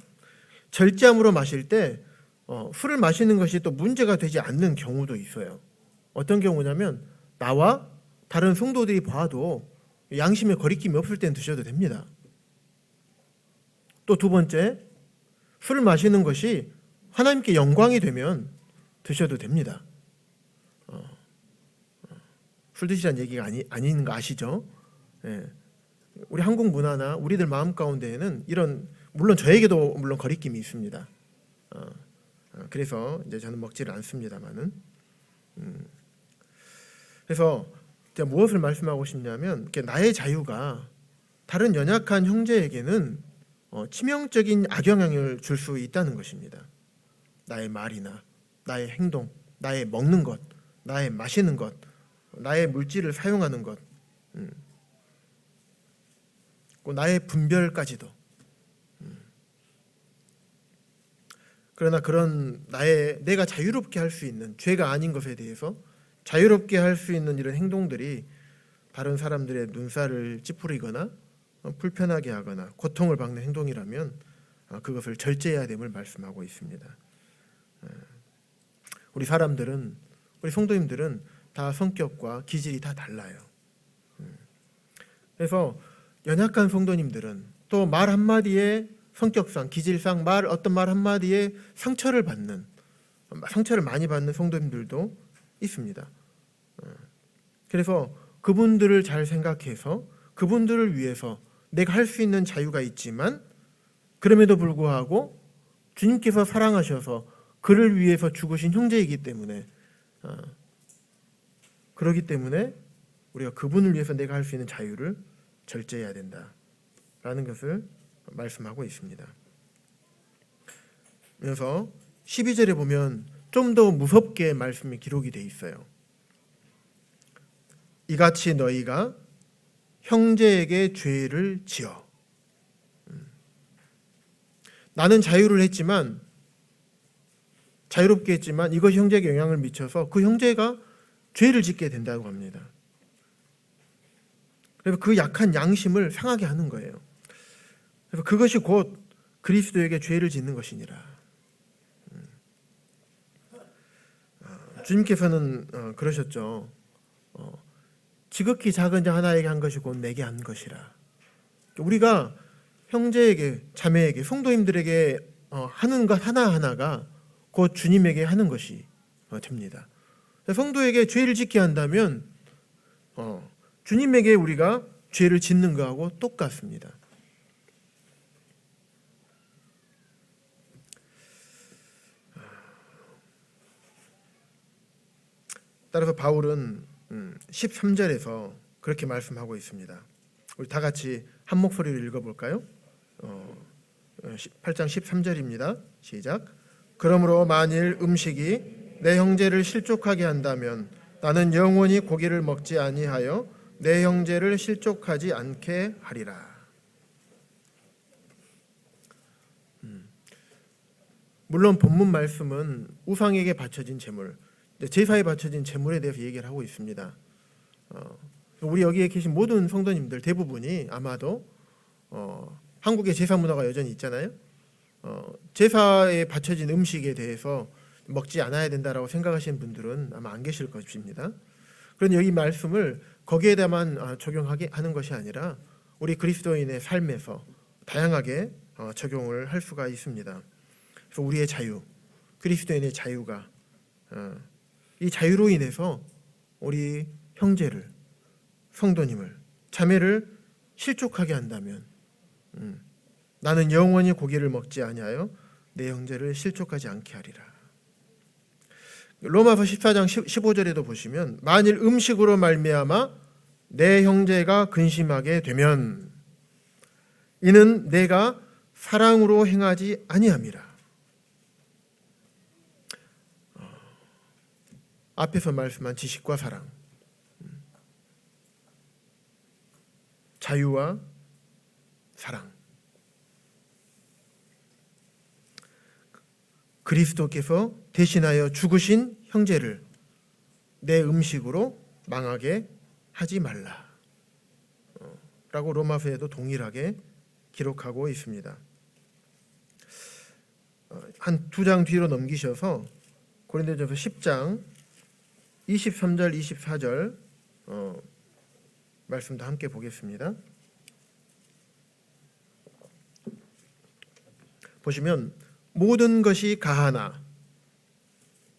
절제함으로 마실 때 술을 마시는 것이 또 문제가 되지 않는 경우도 있어요. 어떤 경우냐면 나와 다른 성도들이 봐도 양심의 거리낌이 없을 땐 드셔도 됩니다. 또 두 번째, 술을 마시는 것이 하나님께 영광이 되면 드셔도 됩니다. 술 드시라는 얘기가 아닌 거 아시죠? 예. 우리 한국 문화나 우리들 마음 가운데에는 이런, 물론 저에게도 물론 거리낌이 있습니다. 그래서 이제 저는 먹지를 않습니다만은. 그래서 제가 무엇을 말씀하고 싶냐면, 나의 자유가 다른 연약한 형제에게는 치명적인 악영향을 줄 수 있다는 것입니다. 나의 말이나 나의 행동, 나의 먹는 것, 나의 마시는 것, 나의 물질을 사용하는 것, 나의 분별까지도. 그러나 그런 내가 자유롭게 할 수 있는, 죄가 아닌 것에 대해서 자유롭게 할 수 있는 이런 행동들이 다른 사람들의 눈살을 찌푸리거나 불편하게 하거나 고통을 받는 행동이라면 그것을 절제해야 됨을 말씀하고 있습니다. 우리 성도님들은 다 성격과 기질이 다 달라요. 그래서 연약한 성도님들은, 또 말 한마디에 성격상, 기질상 어떤 말 한마디에 상처를 많이 받는 성도님들도 있습니다. 그래서 그분들을 잘 생각해서 그분들을 위해서 내가 할 수 있는 자유가 있지만 그럼에도 불구하고 주님께서 사랑하셔서 그를 위해서 죽으신 형제이기 때문에 그렇기 때문에 우리가 그분을 위해서 내가 할 수 있는 자유를 절제해야 된다라는 것을 말씀하고 있습니다. 그래서 12절에 보면 좀 더 무섭게 말씀이 기록이 돼 있어요. 이같이 너희가 형제에게 죄를 지어. 나는 자유롭게 했지만 이것이 형제에게 영향을 미쳐서 그 형제가 죄를 짓게 된다고 합니다. 그래서 그 약한 양심을 상하게 하는 거예요. 그래서 그것이 곧 그리스도에게 죄를 짓는 것이니라. 주님께서는 그러셨죠. 지극히 작은 자 하나에게 한 것이 곧 내게 한 것이라. 우리가 형제에게, 자매에게, 성도님들에게 하는 것 하나하나가 곧 주님에게 하는 것이 됩니다. 성도에게 죄를 짓게 한다면 주님에게 우리가 죄를 짓는 것하고 똑같습니다. 따라서 바울은 13절에서 그렇게 말씀하고 있습니다. 우리 다 같이 한 목소리로 읽어볼까요? 8장 13절입니다. 시작. 그러므로 만일 음식이 내 형제를 실족하게 한다면 나는 영원히 고기를 먹지 아니하여 내 형제를 실족하지 않게 하리라. 물론 본문 말씀은 우상에게 바쳐진 제물, 제사에 바쳐진 제물에 대해서 얘기를 하고 있습니다. 우리 여기에 계신 모든 성도님들 대부분이 아마도 한국의 제사 문화가 여전히 있잖아요. 제사에 바쳐진 음식에 대해서 먹지 않아야 된다라고 생각하시는 분들은 아마 안 계실 것입니다. 그런데 여기 말씀을 거기에다만 적용하게 하는 것이 아니라 우리 그리스도인의 삶에서 다양하게 적용을 할 수가 있습니다. 그래서 우리의 자유, 그리스도인의 자유가 이 자유로 인해서 우리 형제를, 성도님을, 자매를 실족하게 한다면 나는 영원히 고기를 먹지 아니하여 내 형제를 실족하지 않게 하리라. 로마서 14장 15절에도 보시면 만일 음식으로 말미암아 내 형제가 근심하게 되면 이는 내가 사랑으로 행하지 아니함이라. 앞에서 말씀한 지식과 사랑, 자유와 사랑, 그리스도께서 대신하여 죽으신 형제를 내 음식으로 망하게 하지 말라 라고 로마서에도 동일하게 기록하고 있습니다. 한 두 장 뒤로 넘기셔서 고린도전서 10장 23절 24절 말씀도 함께 보겠습니다. 보시면 모든 것이 가하나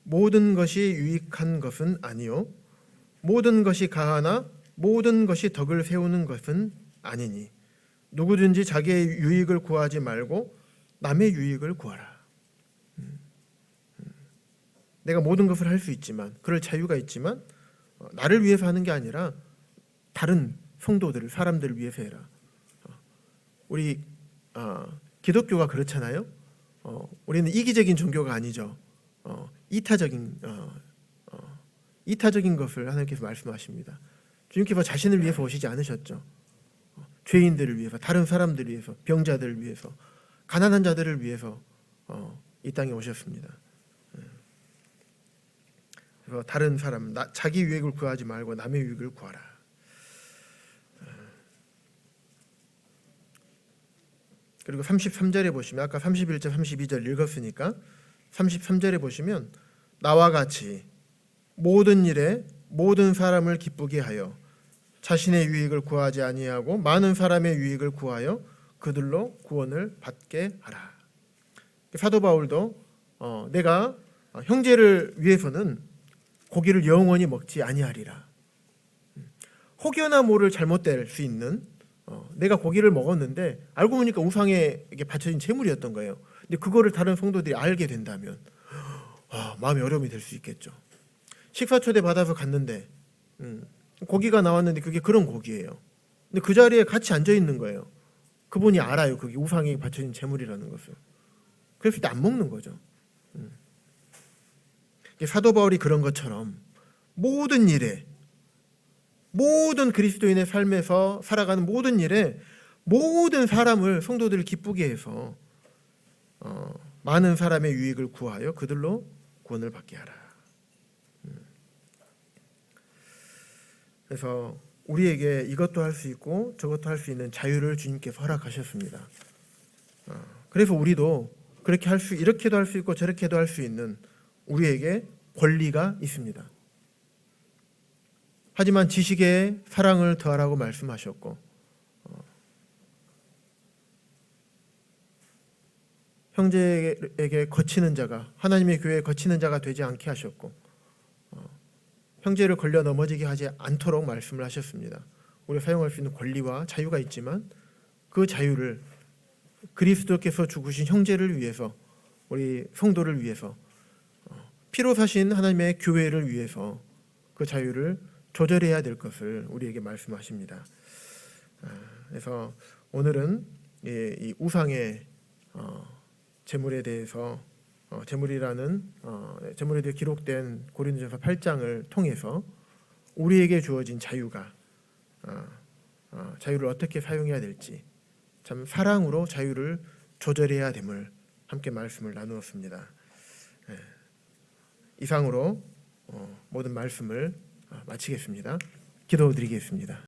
모든 것이 유익한 것은 아니요 모든 것이 가하나 모든 것이 덕을 세우는 것은 아니니 누구든지 자기의 유익을 구하지 말고 남의 유익을 구하라. 내가 모든 것을 할 수 있지만 그럴 자유가 있지만 나를 위해서 하는 게 아니라 다른 성도들을, 사람들을 위해서 해라. 우리 기독교가 그렇잖아요. 우리는 이기적인 종교가 아니죠. 이타적인 것을 하나님께서 말씀하십니다. 주님께서 자신을 위해서 오시지 않으셨죠. 죄인들을 위해서, 다른 사람들을 위해서, 병자들을 위해서, 가난한 자들을 위해서 이 땅에 오셨습니다. 그래서 다른 사람, 자기 유익을 구하지 말고 남의 유익을 구하라. 그리고 33절에 보시면 아까 31절, 32절 읽었으니까 33절에 보시면 나와 같이 모든 일에 모든 사람을 기쁘게 하여 자신의 유익을 구하지 아니하고 많은 사람의 유익을 구하여 그들로 구원을 받게 하라. 사도 바울도 내가 형제를 위해서는 고기를 영원히 먹지 아니하리라. 혹여나 모를 잘못될 수 있는 내가 고기를 먹었는데 알고 보니까 우상에 바쳐진 제물이었던 거예요. 근데 그거를 다른 성도들이 알게 된다면 마음이 어려움이 될 수 있겠죠. 식사 초대 받아서 갔는데 고기가 나왔는데 그게 그런 고기예요. 근데 그 자리에 같이 앉아 있는 거예요. 그분이 알아요. 그게 우상에 바쳐진 제물이라는 것을. 그랬을 때 안 먹는 거죠. 사도 바울이 그런 것처럼 모든 일에, 모든 그리스도인의 삶에서 살아가는 모든 일에 모든 사람을, 성도들을 기쁘게 해서 많은 사람의 유익을 구하여 그들로 구원을 받게 하라. 그래서 우리에게 이것도 할 수 있고 저것도 할 수 있는 자유를 주님께서 허락하셨습니다. 그래서 우리도 그렇게 이렇게도 할 수 있고 저렇게도 할 수 있는 우리에게 권리가 있습니다. 하지만 지식에 사랑을 더하라고 말씀하셨고 형제에게 거치는 자가, 하나님의 교회에 거치는 자가 되지 않게 하셨고 형제를 걸려 넘어지게 하지 않도록 말씀을 하셨습니다. 우리가 사용할 수 있는 권리와 자유가 있지만 그 자유를 그리스도께서 죽으신 형제를 위해서, 우리 성도를 위해서, 피로 사신 하나님의 교회를 위해서 그 자유를 조절해야 될 것을 우리에게 말씀하십니다. 그래서 오늘은 이 우상의 제물에 대해서 제물에 대해 기록된 고린도전서 8장을 통해서 우리에게 주어진 자유가 자유를 어떻게 사용해야 될지, 참 사랑으로 자유를 조절해야 됨을 함께 말씀을 나누었습니다. 이상으로 모든 말씀을 마치겠습니다. 기도드리겠습니다.